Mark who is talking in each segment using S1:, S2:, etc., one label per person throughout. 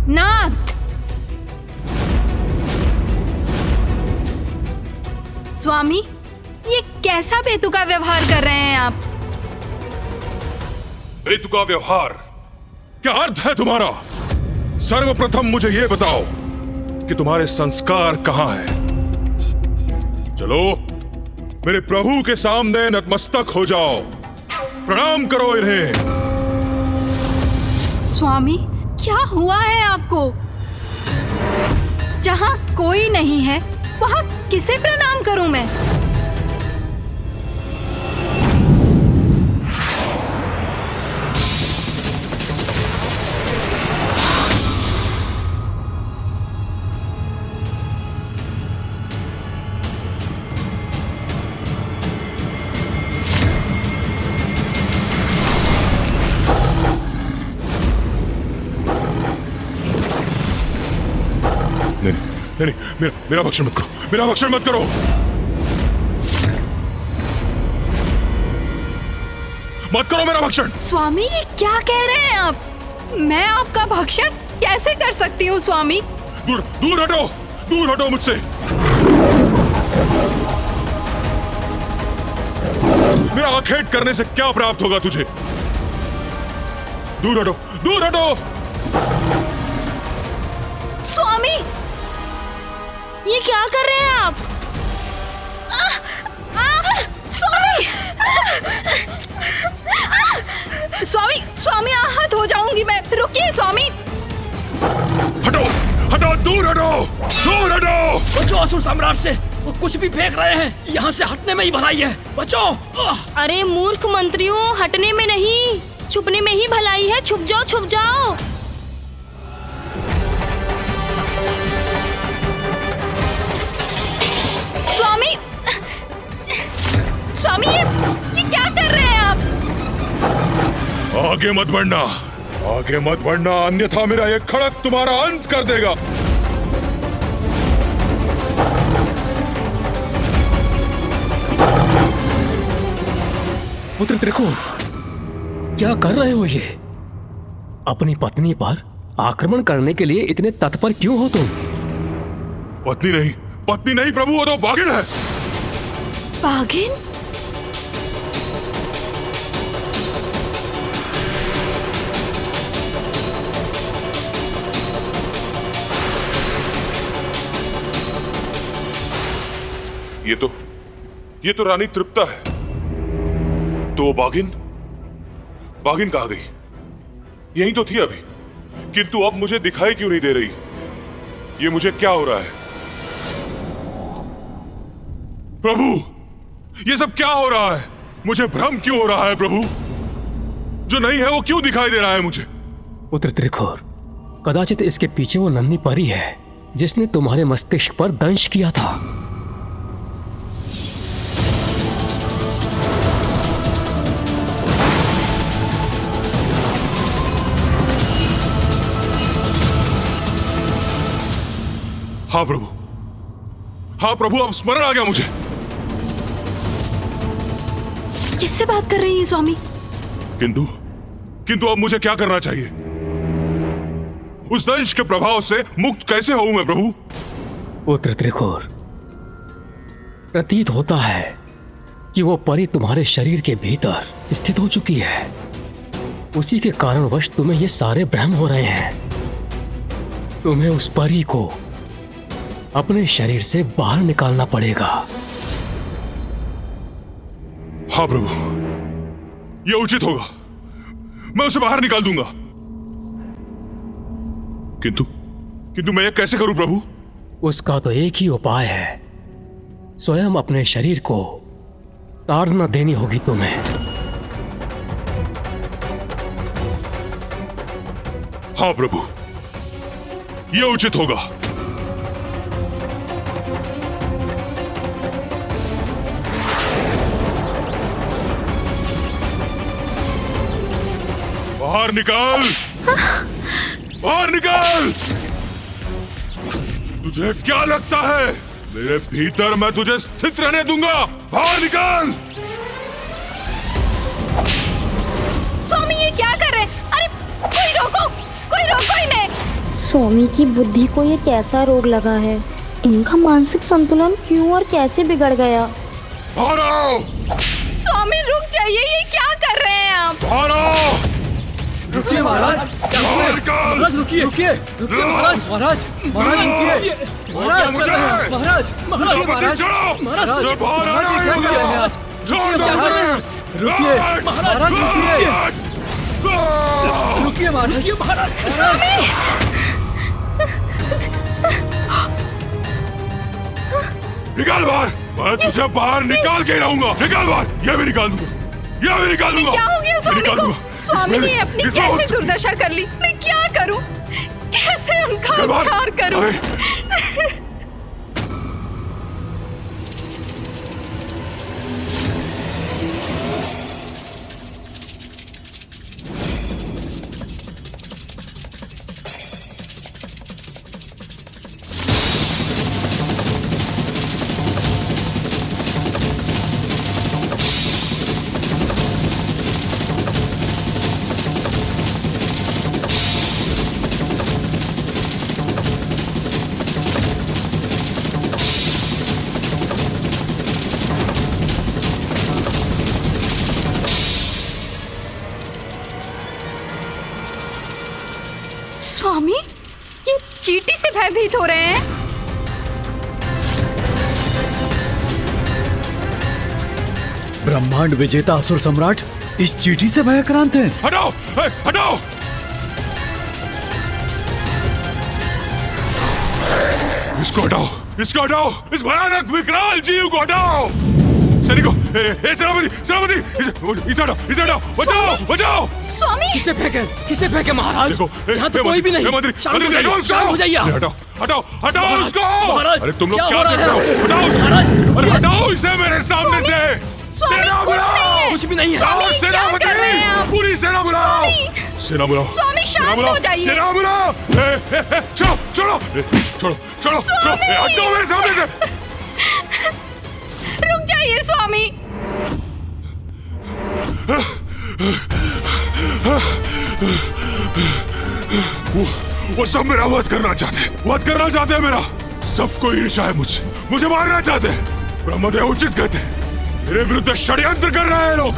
S1: नाथ! स्वामी, ये कैसा बेतुका व्यवहार कर रहे हैं आप?
S2: बेतुका व्यवहार? क्या अर्थ है तुम्हारा? सर्वप्रथम मुझे ये बताओ कि तुम्हारे संस्कार कहां हैं? चलो मेरे प्रभु के सामने नतमस्तक हो जाओ, प्रणाम करो इन्हें।
S1: स्वामी, क्या हुआ है आपको? जहां कोई नहीं है वहां किसे प्रणाम करूं मैं?
S2: नहीं, मेरा भक्षण मत करो, मेरा भक्षण मत करो। मत करो मेरा भक्षण।
S1: स्वामी, ये क्या कह रहे हैं आप? मैं आपका भक्षण कैसे कर सकती हूँ स्वामी?
S2: दूर दूर हटो, दूर हटो मुझसे। मेरा आखेट करने से क्या प्राप्त होगा तुझे? दूर हटो, दूर हटो।
S1: स्वामी,
S3: ये क्या कर रहे हैं आप?
S1: स्वामी! स्वामी, स्वामी, आहत हो जाऊंगी मैं। रुकिए स्वामी।
S2: हटो, हटो, दूर हटो, दूर हटो।
S4: बचो असुर सम्राट से, वो कुछ भी फेंक रहे हैं। यहाँ से हटने में ही भलाई है, बचो।
S3: अरे मूर्ख मंत्रियों, हटने में नहीं, छुपने में ही भलाई है। छुप जाओ, छुप जाओ।
S1: स्वामी, स्वामी, ये क्या कर रहे हैं आप?
S2: आगे मत बढ़ना, आगे मत बढ़ना, अन्यथा मेरा ये खड़क तुम्हारा अंत कर देगा।
S4: पुत्र त्रिकोण, क्या कर रहे हो ये? अपनी पत्नी पर आक्रमण करने के लिए इतने तत्पर क्यों हो तुम?
S2: पत्नी नहीं, पत्नी नहीं प्रभु, वो तो बाघिन है।
S1: बाघिन?
S2: ये तो रानी तृप्ता है। तो वो बाघिन कहाँ गई? यहीं तो थी अभी, किंतु अब मुझे दिखाई क्यों नहीं दे रही? ये मुझे क्या हो रहा है? प्रभु, ये सब क्या हो रहा है? मुझे भ्रम क्यों हो रहा है प्रभु? जो नहीं है वो क्यों दिखाई दे रहा है मुझे?
S4: पुत्र त्रिकोण, कदाचित इसके पीछे वो नन्ही परी है जिसने तुम्हारे मस्तिष्क पर दंश किया था।
S2: हाँ प्रभु, हाँ प्रभु, अब स्मरण आ गया मुझे।
S1: किससे बात कर रही हैं स्वामी?
S2: किंतु अब मुझे क्या करना चाहिए? उस दंश के प्रभाव से मुक्त कैसे होऊं मैं प्रभु?
S4: पुत्र त्रिकोण, प्रतीत होता है कि वो परी तुम्हारे शरीर के भीतर स्थित हो चुकी है। उसी के कारणवश तुम्हें ये सारे भ्रम हो रहे हैं। तुम्हें उस परी को अपने शरीर से बाहर निकालना पड़ेगा।
S2: हाँ प्रभु, यह उचित होगा। मैं उसे बाहर निकाल दूंगा। किंतु मैं यह कैसे करूं प्रभु?
S4: उसका तो एक ही उपाय है, स्वयं अपने शरीर को ताड़ना देनी होगी तुम्हें।
S2: हाँ प्रभु, यह उचित होगा। बाहर निकाल, बाहर निकाल। तुझे क्या लगता है मेरे भीतर मैं तुझे स्थित रहने दूंगा? बाहर निकाल।
S1: स्वामी, ये क्या कर रहे हैं? अरे कोई रोको इन्हें।
S3: स्वामी की बुद्धि को ये कैसा रोग लगा है? इनका मानसिक संतुलन क्यों और कैसे बिगड़ गया?
S1: स्वामी रुक जाइए, ये क्या कर रहे हैं आप?
S5: रुकिए महाराज, महाराज रुकिए, रुकिए, रुकिए महाराज, महाराज, महाराज रुकिए, महाराज, महाराज, महाराज, महाराज, महाराज, रुकिए, महाराज रुकिए, रुकिए महाराज, महाराज,
S1: स्वामी!
S2: निकाल बाहर, मैं तुझे बाहर निकाल के रहूंगा। निकाल बाहर, ये भी निकाल दूंगा, ये भी निकाल दूंगा।
S1: क्या हो गया स्वामी को? स्वामी ने अपनी कैसे दुर्दशा कर ली? मैं क्या करूं? कैसे उनका उपचार करूं? स्वामी, ये चींटी से भयभीत हो रहे हैं।
S5: ब्रह्मांड विजेता असुर सम्राट इस चींटी से भयाक्रांत हैं।
S2: हटाओ, हटाओ! इसको हटाओ, इसको हटाओ, इस भयानक विकराल जीव को हटाओ। सैनिकों, सेनापति, सेनापति, इसे हटाओ, बचाओ, बचाओ!
S1: स्वामी!
S4: किसे फेंके महाराज? यहाँ तो कोई भी नहीं। शांत हो जाइए।
S2: हटाओ, हटाओ, हटाओ उसको!
S4: महाराज,
S2: अरे तुम लोग
S4: क्या
S2: क्या
S4: हो रहा
S2: कर रहे हो?
S4: है?
S2: हटाओ उसको!
S4: महाराज,
S2: अरे हटाओ इसे मेरे सामने से!
S1: स्वामी,
S2: सेना
S1: कुछ
S2: बुलाओ!
S1: नहीं है।
S4: कुछ भी नहीं है।
S1: स्वामी, क्या कर रहे हैं आप?
S2: पूरी सेना बुलाओ!
S1: स्वामी!
S2: सेना बुलाओ!
S1: स्वामी, शांत हो जाइए।
S2: सेना बुलाओ! चलो, चलो, छोड़ो, छोड़ो, छोड़ो, हटाओ मेरे सामने से!
S1: रुक जाइए स्वामी।
S2: वो सब मेरा वध करना चाहते हैं मेरा। सबको ईर्ष्या है मुझसे, मुझे मारना चाहते हैं। ब्रह्मदेव उचित कहते हैं, मेरे विरुद्ध षड्यंत्र कर रहे हैं लोग।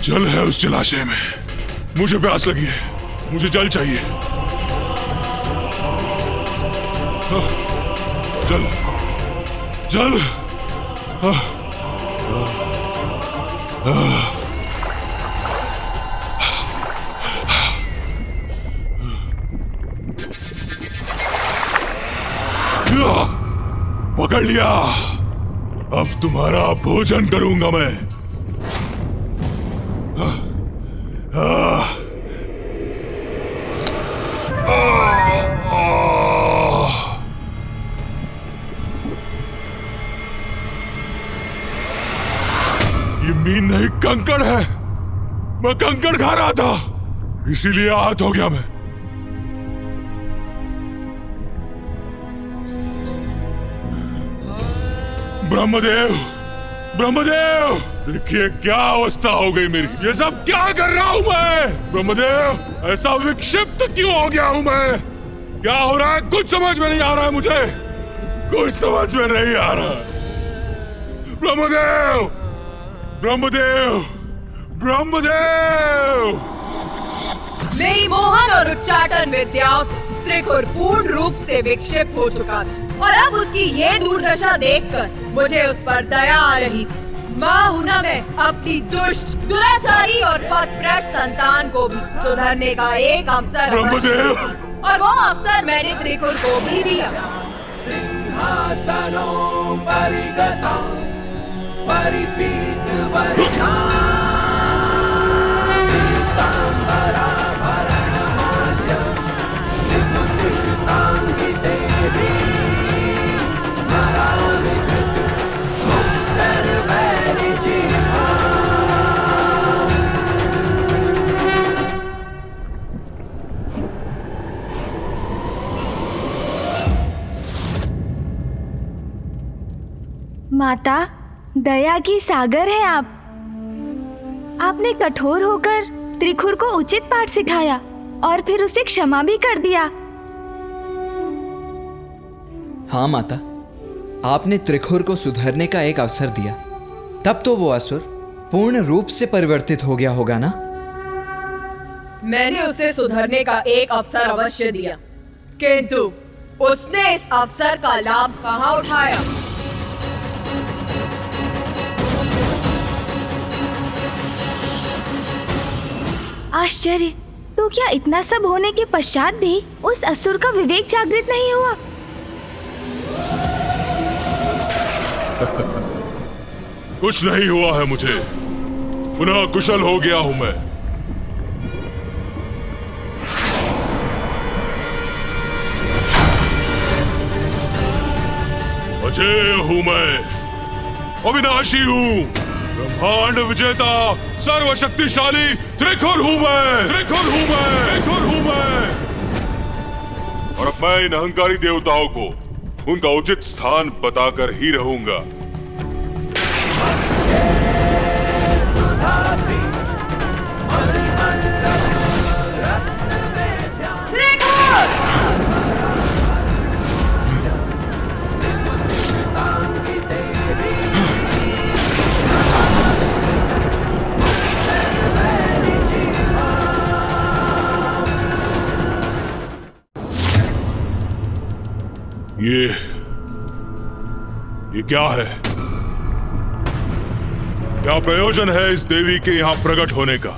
S2: जल है उस जलाशय में। मुझे प्यास लगी है, मुझे जल चाहिए। जल। पकड़ लिया। अब तुम्हारा भोजन करूंगा मैं। ये मीन नहीं, कंकड़ है। मैं कंकड़ खा रहा था, इसीलिए आहत हो गया मैं। ब्रह्मदेव, ब्रह्मदेव, देखिए क्या अवस्था हो गई मेरी। ये सब क्या कर रहा हूं मैं? ब्रह्मदेव, ऐसा विक्षिप्त क्यों हो गया हूं मैं? क्या हो रहा है? कुछ समझ में नहीं आ रहा है मुझे, कुछ समझ में नहीं आ रहा। ब्रह्मदेव, ब्रह्मदेव, ब्रह्मदेव!
S6: मेरी मोहन और उच्चाटन विद्याओं से त्रिकुर पूर्ण रूप से विक्षिप्त हो चुका था और अब उसकी ये दुर्दशा देखकर मुझे उस पर दया आ रही थी। माँ हूं ना मैं अपनी दुष्ट, दुराचारी और पथभ्रष्ट संतान को भी सुधरने का एक अवसर और वो अवसर मैंने त्रिकुर को भी दिया।
S1: माता, दया की सागर है आप। आपने कठोर होकर त्रिखुर को उचित पाठ सिखाया और फिर उसे क्षमा भी कर दिया।
S5: हाँ माता, आपने त्रिखुर को सुधरने का एक अवसर दिया, तब तो वो असुर पूर्ण रूप से परिवर्तित हो गया होगा ना?
S6: मैंने उसे सुधरने का एक अवसर अवश्य दिया, किंतु उसने इस अवसर का लाभ कहाँ उठाया?
S1: आश्चर्य, तो क्या इतना सब होने के पश्चात भी उस असुर का विवेक जागृत नहीं हुआ?
S2: कुछ नहीं हुआ है मुझे, पुनः कुशल हो गया हूं मैं। अजय हूं मैं, अविनाशी हूं, ब्रह्मांड विजेता, सर्वशक्तिशाली त्रिखुर हूं मैं, त्रिखुर हूं मैं, त्रिखुर हूं मैं। और अब मैं इन अहंकारी देवताओं को उनका उचित स्थान बताकर ही रहूंगा। ये क्या है? क्या प्रयोजन है इस देवी के यहां प्रकट होने का?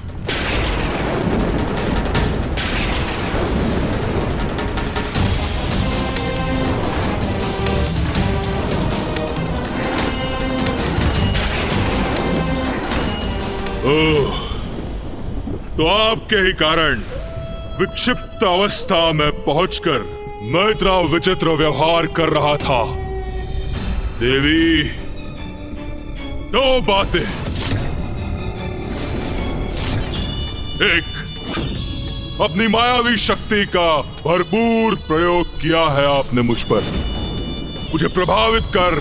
S2: ओह, तो आपके ही कारण विक्षिप्त अवस्था में पहुंचकर मैं इतना विचित्र व्यवहार कर रहा था। देवी, दो बातें। एक, अपनी मायावी शक्ति का भरपूर प्रयोग किया है आपने मुझ पर, मुझे प्रभावित कर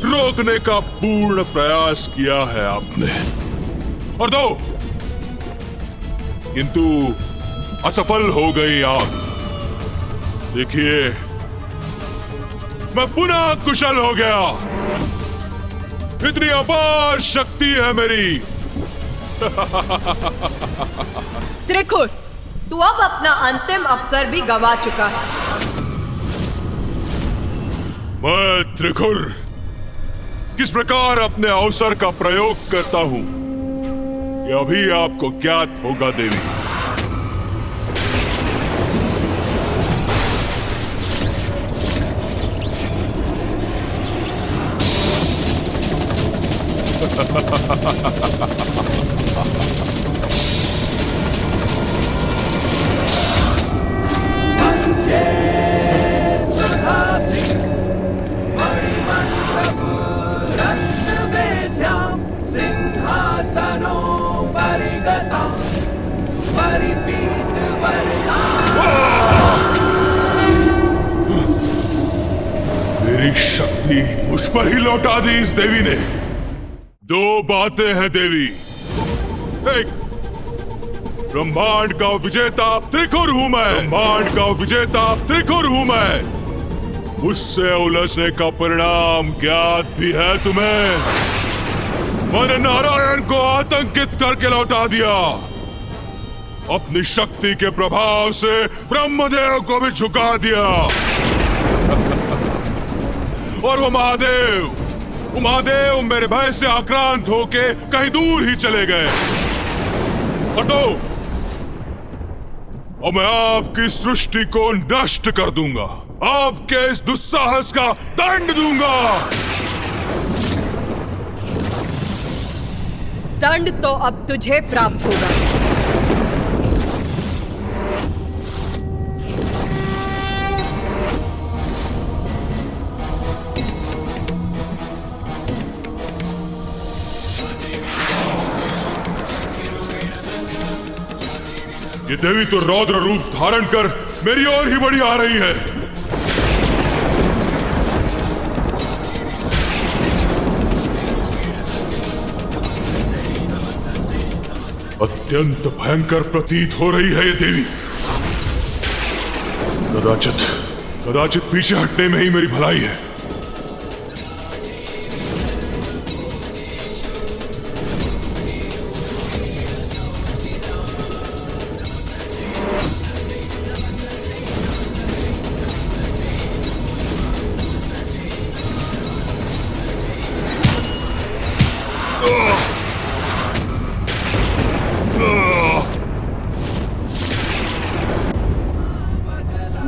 S2: रोकने का पूर्ण प्रयास किया है आपने। और दो, किंतु असफल हो गई आप। देखिए, मैं पुनः कुशल हो गया, इतनी अपार शक्ति है मेरी।
S6: त्रिखुर, तू अब अपना अंतिम अवसर भी गवा चुका है।
S2: मैं त्रिखुर किस प्रकार अपने अवसर का प्रयोग करता हूं, यह अभी आपको ज्ञात होगा देवी। मेरी शक्ति मुझ पर ही लौटा दी इस देवी ने। दो बातें हैं देवी। एक, ब्रह्मांड का विजेता त्रिखुर हूं मैं, ब्रह्मांड का विजेता त्रिखुर हूं मैं। मुझसे उलझने का परिणाम ज्ञात भी है तुम्हें। मैंने नारायण को आतंकित करके लौटा दिया, अपनी शक्ति के प्रभाव से ब्रह्मदेव को भी झुका दिया। और वो महादेव मेरे भय से आक्रांत होके कहीं दूर ही चले गए। हटो, और मैं आपकी सृष्टि को नष्ट कर दूंगा, आपके इस दुस्साहस का दंड दूंगा।
S6: दंड तो अब तुझे प्राप्त होगा।
S2: ये देवी तो रौद्र रूप धारण कर मेरी ओर ही बढ़ी आ रही है। अत्यंत भयंकर प्रतीत हो रही है ये देवी। कदाचित पीछे हटने में ही मेरी भलाई है।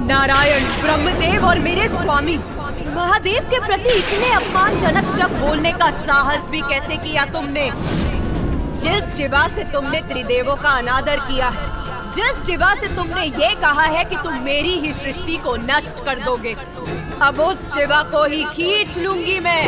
S6: नारायण, ब्रह्मदेव और मेरे स्वामी, महादेव के प्रति इतने अपमानजनक शब्द बोलने का साहस भी कैसे किया तुमने? जिस जिवा से तुमने त्रिदेवों का अनादर किया है, जिस जिवा से तुमने ये कहा है कि तुम मेरी ही सृष्टि को नष्ट कर दोगे, अब उस जिवा को ही खींच लूंगी मैं।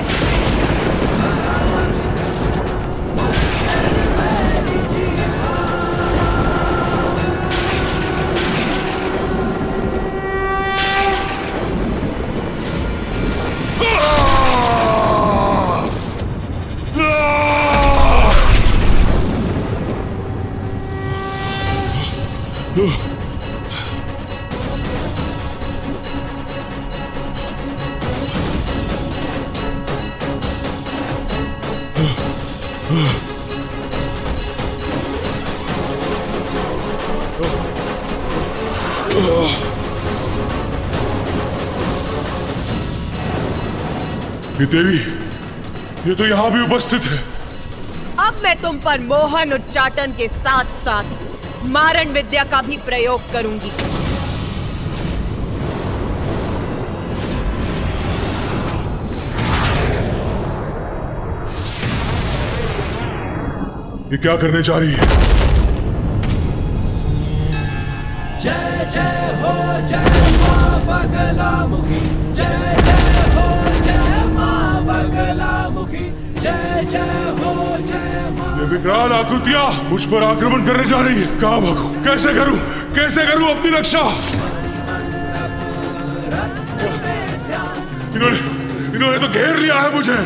S2: ये देवी, ये तो यहाँ भी उपस्थित है।
S6: अब मैं तुम पर मोहन उच्चाटन के साथ साथ मारण विद्या का भी प्रयोग करूंगी।
S2: ये क्या करने जा रही है?
S5: जय जय हो जय मां बगलामुखी, जय जय हो जय मां बगलामुखी, जय जय हो जय मां।
S2: ये विकराल आकृतियां मुझ पर आक्रमण करने जा रही है। कहाँ भागूं? कैसे करूं अपनी रक्षा? इन्होंने तो घेर लिया है मुझे।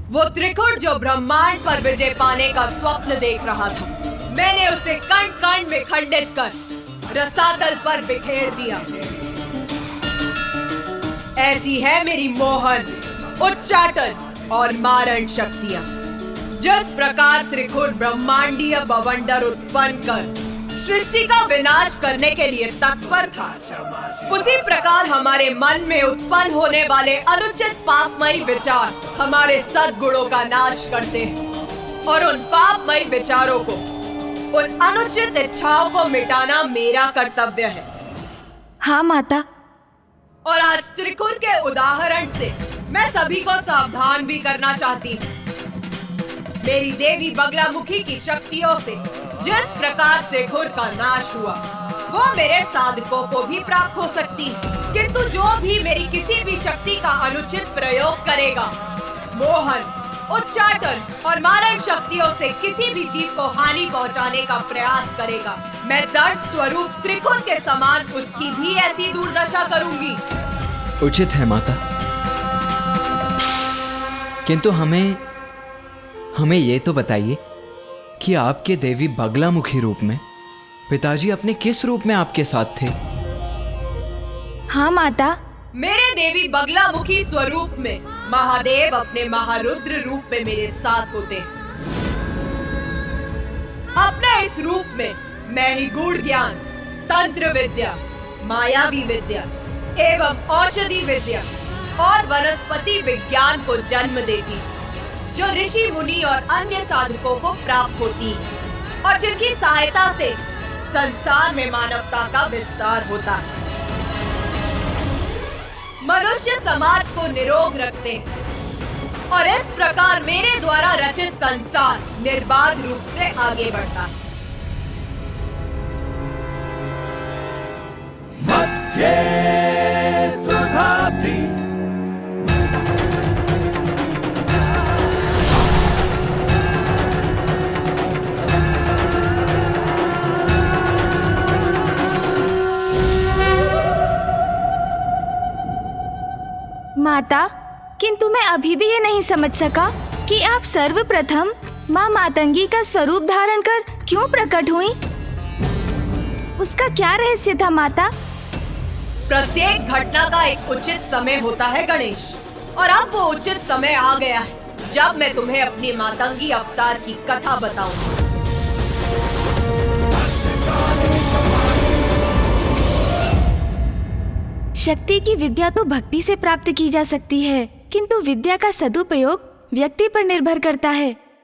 S6: वो त्रिकुट जो ब्रह्मांड पर विजय पाने का स्वप्न देख रहा था, मैंने उसे कण कण में खंडित कर रसातल पर बिखेर दिया। ऐसी है मेरी मोहन, उच्चाटन और मारण शक्तियां। जिस प्रकार त्रिकुट ब्रह्मांडीय बवंडर उत्पन्न कर सृष्टि का विनाश करने के लिए तत्पर था, उसी प्रकार हमारे मन में उत्पन्न होने वाले अनुचित पापमयी विचार हमारे सद्गुणों का नाश करते हैं और उन पापमयी विचारों को, उन अनुचित इच्छाओं को मिटाना मेरा कर्तव्य है।
S1: हाँ माता।
S6: और आज त्रिकुर के उदाहरण से मैं सभी को सावधान भी करना चाहती हूँ। मेरी देवी बगलामुखी की शक्तियों से जिस प्रकार त्रिकुर का नाश हुआ, वो मेरे साधकों को भी प्राप्त हो सकती है, किंतु जो भी मेरी किसी भी शक्ति का अनुचित प्रयोग करेगा, मोहन, उच्चाटन और मारण शक्तियों से किसी भी जीव को हानि पहुंचाने का प्रयास करेगा, मैं दर्द स्वरूप त्रिकुर के समान उसकी भी ऐसी दुर्दशा करूंगी।
S7: उचित है माता, किंतु हमें ये तो बताइए कि आपके देवी बगलामुखी रूप में पिताजी अपने किस रूप में आपके साथ थे?
S1: हाँ माता।
S6: मेरे देवी बगलामुखी स्वरूप में महादेव अपने महारुद्र रूप में मेरे साथ होते हैं। अपने इस रूप में मैं ही गूढ़ ज्ञान, तंत्र विद्या, मायावी विद्या एवं औषधि विद्या और वनस्पति विज्ञान को जन्म देती, जो ऋषि मुनि और अन्य साधकों को प्राप्त होती और जिनकी सहायता से संसार में मानवता का विस्तार होता है। मनुष्य समाज को निरोग रखते हैं और इस प्रकार मेरे द्वारा रचित संसार निर्बाध रूप से आगे बढ़ता है।
S5: मध्ये सुधाब्धि
S1: माता, किंतु मैं अभी भी ये नहीं समझ सका कि आप सर्वप्रथम माँ मातंगी का स्वरूप धारण कर क्यों प्रकट हुई? उसका क्या रहस्य था माता?
S6: प्रत्येक घटना का एक उचित समय होता है गणेश, और अब वो उचित समय आ गया है जब मैं तुम्हें अपनी मातंगी अवतार की कथा बताऊं।
S1: शक्ति की विद्या तो भक्ति से प्राप्त की जा सकती है, किंतु विद्या का सदुपयोग व्यक्ति पर निर्भर करता है।